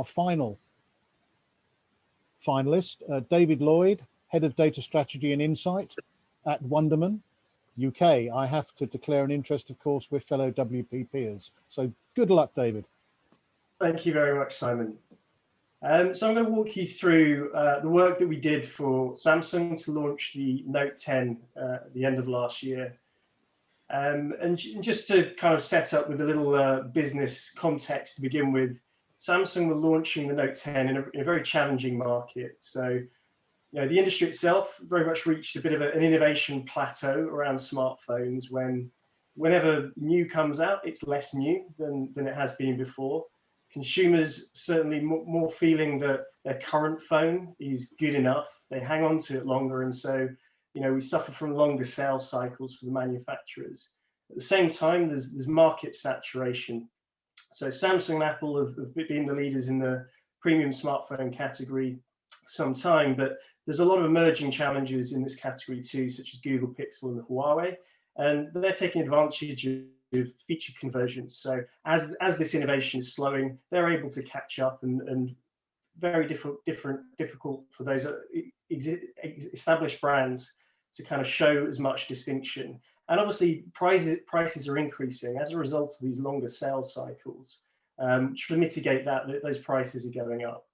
final finalist, David Lloyd, Head of Data Strategy and Insight at Wunderman, UK. I have to declare an interest, of course, with fellow WP peers. So good luck, David. Thank you very much, Simon. So I'm going to walk you through the work that we did for Samsung to launch the Note 10 at the end of last year. And just to kind of set up with a little business context to begin with, Samsung were launching the Note 10 in a very challenging market. So, you know, the industry itself very much reached a bit of an innovation plateau around smartphones whenever new comes out, it's less new than it has been before. Consumers certainly more feeling that their current phone is good enough. They hang on to it longer, and so, you know, we suffer from longer sales cycles for the manufacturers. At the same time, there's market saturation. So Samsung and Apple have been the leaders in the premium smartphone category some time, but there's a lot of emerging challenges in this category too, such as Google Pixel and Huawei, and they're taking advantage of feature conversions. So as this innovation is slowing, they're able to catch up, and very difficult for those established brands to kind of show as much distinction. And obviously prices are increasing as a result of these longer sales cycles. To mitigate that, those prices are going up.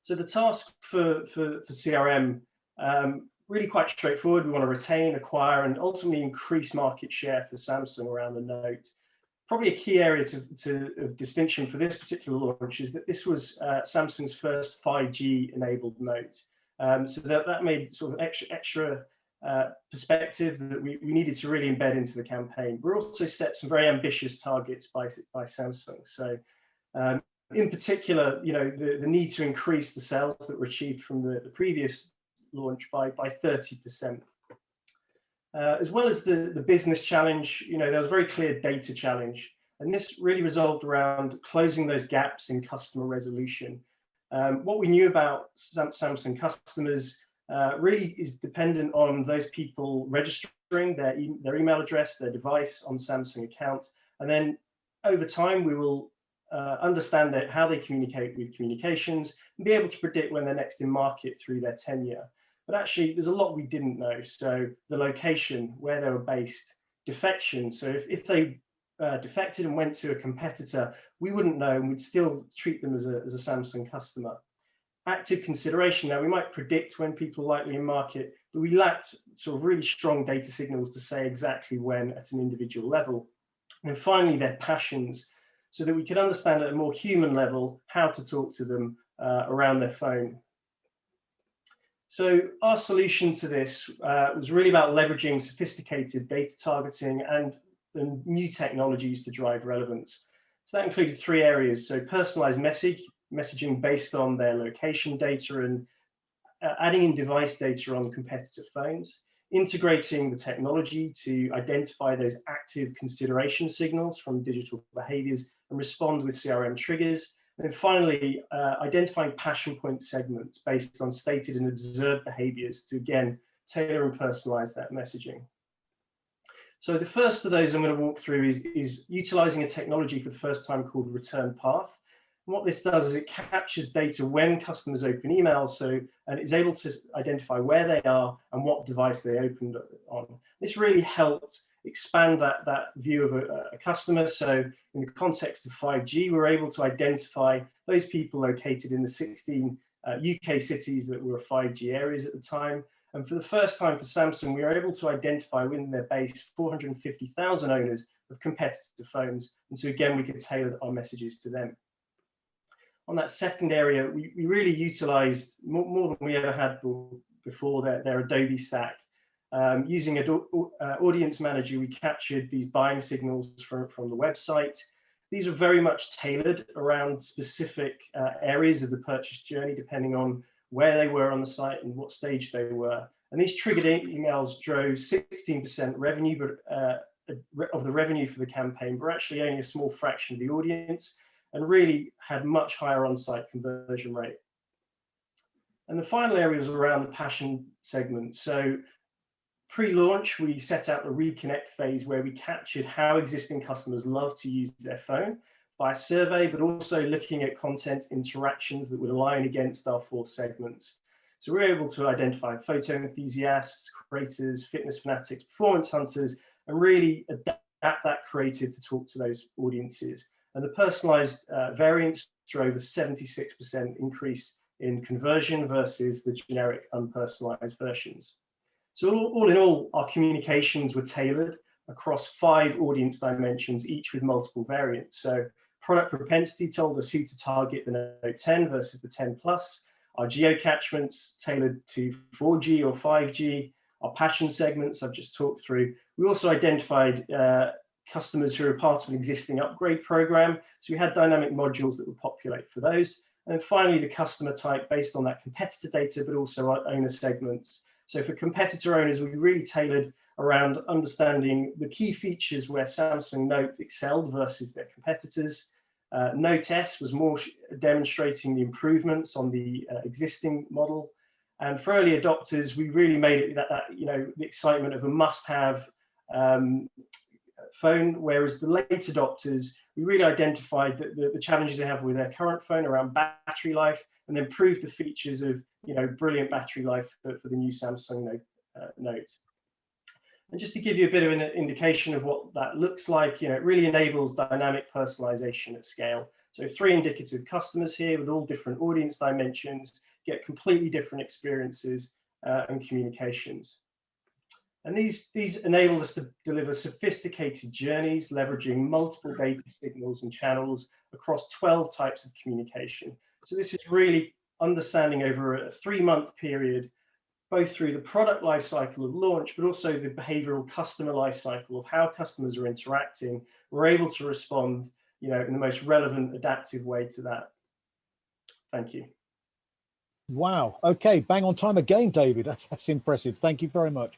So the task for CRM, really quite straightforward. We want to retain, acquire, and ultimately increase market share for Samsung around the Note. Probably a key area of distinction for this particular launch is that this was Samsung's first 5G enabled Note. So that made sort of extra perspective that we needed to really embed into the campaign. We also set some very ambitious targets by Samsung. So in particular, you know, the need to increase the sales that were achieved from the previous launch by 30%. As well as the business challenge, you know, there was a very clear data challenge, and this really resolved around closing those gaps in customer resolution. What we knew about Samsung customers really is dependent on those people registering their email address, their device on Samsung account, and then over time we will understand how they communicate with communications and be able to predict when they're next in market through their tenure. But actually, there's a lot we didn't know. So the location, where they were based, defection. So if they defected and went to a competitor, we wouldn't know, and we'd still treat them as a Samsung customer. Active consideration. Now, we might predict when people are likely in market, but we lacked sort of really strong data signals to say exactly when at an individual level. And finally, their passions, so that we could understand at a more human level how to talk to them around their phone. So our solution to this was really about leveraging sophisticated data targeting and new technologies to drive relevance. So that included 3 areas. So personalized messaging based on their location data, and adding in device data on competitor phones, integrating the technology to identify those active consideration signals from digital behaviors and respond with CRM triggers. And then finally, identifying passion point segments based on stated and observed behaviors to, again, tailor and personalize that messaging. So the first of those I'm going to walk through is utilizing a technology for the first time called return path. And what this does is it captures data when customers open emails, and it's able to identify where they are and what device they opened on. This really helped expand that view of a customer. So in the context of 5G, we're able to identify those people located in the 16 UK cities that were 5G areas at the time. And for the first time for Samsung, we were able to identify within their base 450,000 owners of competitor phones. And so again, we could tailor our messages to them. On that second area, we really utilized more than we ever had before their Adobe stack. Using Audience Manager, we captured these buying signals from the website. These are very much tailored around specific areas of the purchase journey, depending on where they were on the site and what stage they were. And these triggered emails drove 16% revenue of the revenue for the campaign, but actually only a small fraction of the audience, and really had much higher on-site conversion rate. And the final area was around the passion segment. So pre-launch, we set out the reconnect phase where we captured how existing customers love to use their phone, by survey, but also looking at content interactions that would align against our 4 segments. So we're able to identify photo enthusiasts, creators, fitness fanatics, performance hunters, and really adapt that creative to talk to those audiences. And the personalized variants drove a 76% increase in conversion versus the generic unpersonalized versions. So all in all, our communications were tailored across 5 audience dimensions, each with multiple variants. So product propensity told us who to target the Note 10 versus the 10 Plus. Our geo-catchments tailored to 4G or 5G, our passion segments I've just talked through. We also identified customers who are part of an existing upgrade program. So we had dynamic modules that would populate for those. And finally, the customer type based on that competitor data, but also our owner segments. So for competitor owners, we really tailored around understanding the key features where Samsung Note excelled versus their competitors. Note S was more demonstrating the improvements on the existing model. And for early adopters, we really made it that the excitement of a must-have phone, whereas the late adopters, we really identified the challenges they have with their current phone around battery life, and then proved the features of brilliant battery life for the new Samsung Note. And just to give you a bit of an indication of what that looks like, it really enables dynamic personalization at scale. So 3 indicative customers here with all different audience dimensions, get completely different experiences and communications. And these enable us to deliver sophisticated journeys, leveraging multiple data signals and channels across 12 types of communication. So this is really understanding over a 3-month period, both through the product lifecycle of launch, but also the behavioral customer lifecycle of how customers are interacting. We're able to respond, in the most relevant, adaptive way to that. Thank you. Wow. Okay, bang on time again, David. That's impressive. Thank you very much.